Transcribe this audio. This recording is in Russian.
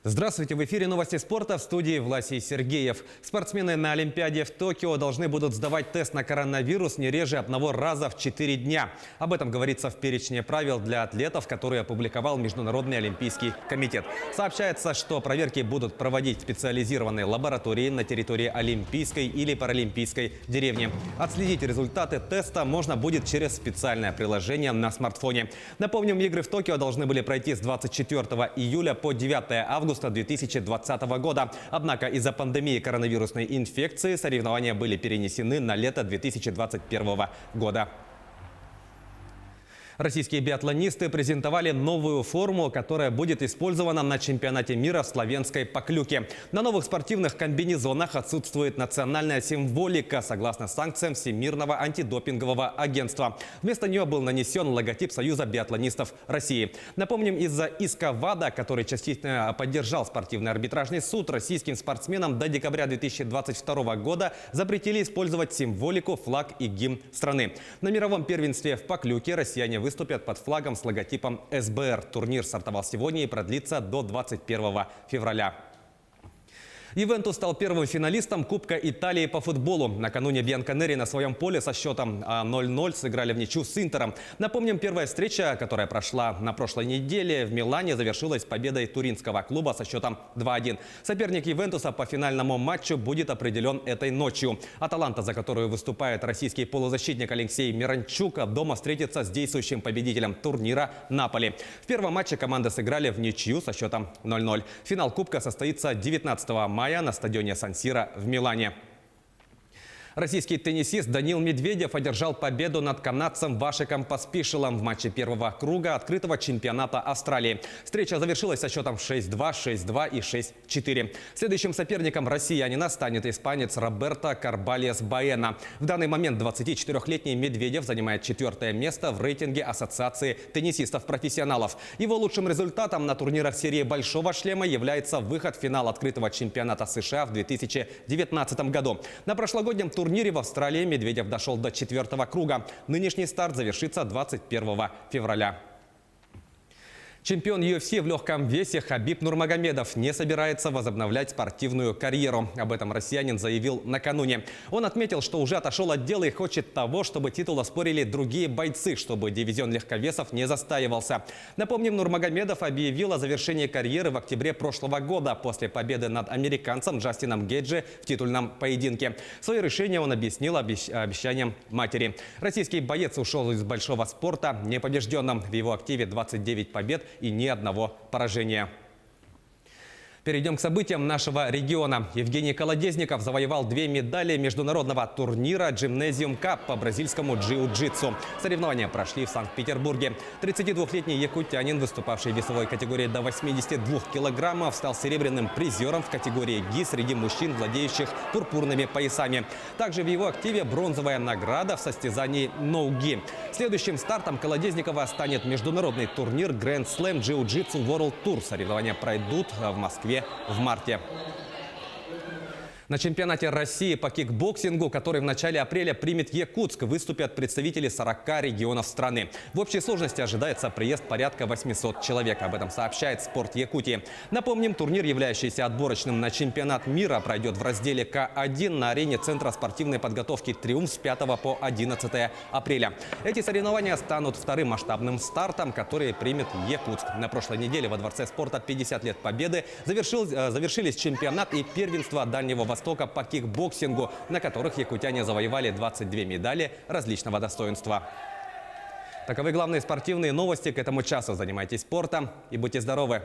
Здравствуйте! В эфире новости спорта, в студии Власий Сергеев. Спортсмены на Олимпиаде в Токио должны будут сдавать тест на коронавирус не реже одного раза в 4 дня. Об этом говорится в перечне правил для атлетов, которые опубликовал Международный олимпийский комитет. Сообщается, что проверки будут проводить в специализированной лаборатории на территории Олимпийской или Паралимпийской деревни. Отследить результаты теста можно будет через специальное приложение на смартфоне. Напомним, игры в Токио должны были пройти с 24 июля по 9 августа 2020 года. Однако из-за пандемии коронавирусной инфекции соревнования были перенесены на лето 2021 года. Российские биатлонисты презентовали новую форму, которая будет использована на чемпионате мира в Словенской Поклюке. На новых спортивных комбинезонах отсутствует национальная символика, согласно санкциям Всемирного антидопингового агентства. Вместо нее был нанесен логотип Союза биатлонистов России. Напомним, из-за иска ВАДА, который частично поддержал спортивный арбитражный суд, российским спортсменам до декабря 2022 года запретили использовать символику, флаг и гимн страны. На мировом первенстве в Поклюке россияне выступят под флагом с логотипом СБР. Турнир стартовал сегодня и продлится до 21 февраля. Ювентус стал первым финалистом Кубка Италии по футболу. Накануне Бианконери на своем поле со счетом 0-0 сыграли в ничью с Интером. Напомним, первая встреча, которая прошла на прошлой неделе в Милане, завершилась победой туринского клуба со счетом 2-1. Соперник Ювентуса по финальному матчу будет определен этой ночью. Аталанта, за которую выступает российский полузащитник Алексей Миранчук, дома встретится с действующим победителем турнира Наполи. В первом матче команды сыграли в ничью со счетом 0-0. Финал Кубка состоится 19 мая на стадионе Сан-Сиро в Милане. Российский теннисист Данил Медведев одержал победу над канадцем Вашиком Поспишилом в матче первого круга открытого чемпионата Австралии. Встреча завершилась со счетом 6-2, 6-2 и 6-4. Следующим соперником россиянина станет испанец Роберто Карбальес Баэна. В данный момент 24-летний Медведев занимает 4-е место в рейтинге Ассоциации теннисистов-профессионалов. Его лучшим результатом на турнирах серии «Большого шлема» является выход в финал открытого чемпионата США в 2019 году. На прошлогоднем турнире в Австралии Медведев дошел до 4-го круга. Нынешний старт завершится 21 февраля. Чемпион UFC в легком весе Хабиб Нурмагомедов не собирается возобновлять спортивную карьеру. Об этом россиянин заявил накануне. Он отметил, что уже отошел от дела и хочет того, чтобы титул оспорили другие бойцы, чтобы дивизион легковесов не застаивался. Напомним, Нурмагомедов объявил о завершении карьеры в октябре прошлого года после победы над американцем Джастином Гейджи в титульном поединке. Свое решение он объяснил обещанием матери. Российский боец ушел из большого спорта непобежденным. В его активе 29 побед и ни одного поражения. Перейдем к событиям нашего региона. Евгений Колодезников завоевал 2 медали международного турнира Gymnasium Cup по бразильскому джиу-джитсу. Соревнования прошли в Санкт-Петербурге. 32-летний якутянин, выступавший в весовой категории до 82 килограммов, стал серебряным призером в категории ГИ среди мужчин, владеющих пурпурными поясами. Также в его активе бронзовая награда в состязании ноу-ги. Следующим стартом Колодезникова станет международный турнир Grand Slam Jiu-Jitsu World Tour. Соревнования пройдут в Москве в марте. На чемпионате России по кикбоксингу, который в начале апреля примет Якутск, выступят представители 40 регионов страны. В общей сложности ожидается приезд порядка 800 человек. Об этом сообщает «Спорт Якутии». Напомним, турнир, являющийся отборочным на чемпионат мира, пройдет в разделе К1 на арене Центра спортивной подготовки «Триумф» с 5 по 11 апреля. Эти соревнования станут вторым масштабным стартом, который примет Якутск. На прошлой неделе во Дворце спорта 50 лет Победы завершились чемпионат и первенство Дальнего Востока по кикбоксингу, на которых якутяне завоевали 22 медали различного достоинства. Таковы главные спортивные новости к этому часу. Занимайтесь спортом и будьте здоровы!